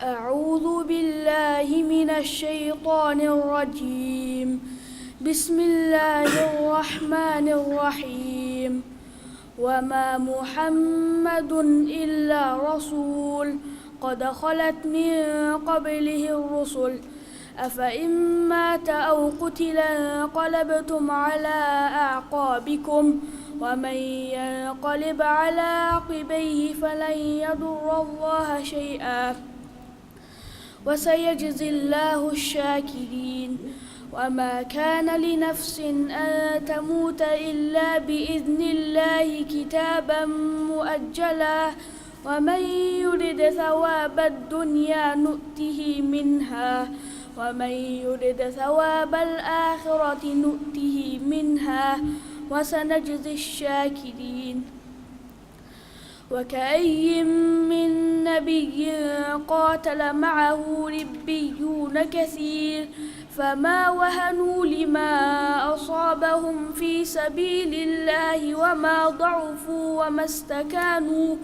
أعوذ بالله من الشيطان الرجيم. بسم الله الرحمن الرحيم. وما محمد إلا رسول قد خلت من قبله الرسل أفإن مات أو قتل انقلبتم على أعقابكم ومن ينقلب على عقبيه فلن يضر الله شيئا وسيجزي الله الشاكرين. وما كان لنفس أن تموت إلا بإذن الله كتابا مؤجلا ومن يرد ثواب الدنيا نؤته منها ومن يرد ثواب الآخرة نؤته منها وسنجزي الشاكرين. وكأي من نبي قاتل معه ربيون كثير فما وهنوا لما أصابهم في سبيل الله وما ضعفوا وما استكانوا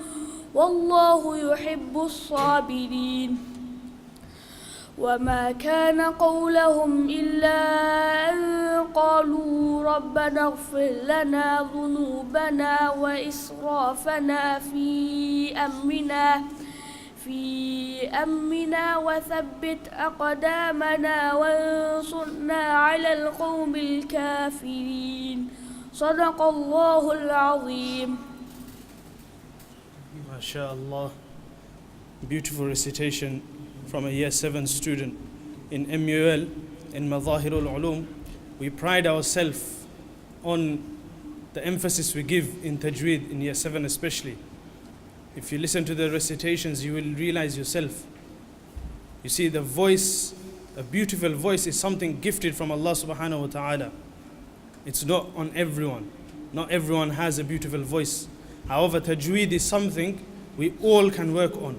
والله يحب الصابرين. وما كان قولهم إلا أن قالوا ربنا اغفر لنا ذنوبنا وإسرافنا في أمرنا وثبت أقدامنا وانصرنا على القوم الكافرين. صدق الله العظيم. MashaAllah. Beautiful recitation from a year 7 student in MUL in Madahirul Ulum. We pride ourselves on the emphasis we give in Tajweed in year 7 especially. If you listen to the recitations, you will realize yourself. You see, the voice, a beautiful voice, is something gifted from Allah subhanahu wa ta'ala. It's not on everyone. Not everyone has a beautiful voice. However, Tajweed is something we all can work on.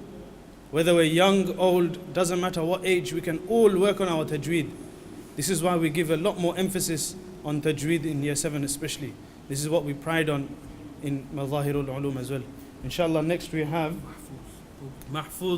Whether we're young, old, doesn't matter what age, we can all work on our Tajweed. This is why we give a lot more emphasis on Tajweed in year 7 especially. This is what we pride on in Madahirul Ulum as well. Inshallah, next we have Mahfuz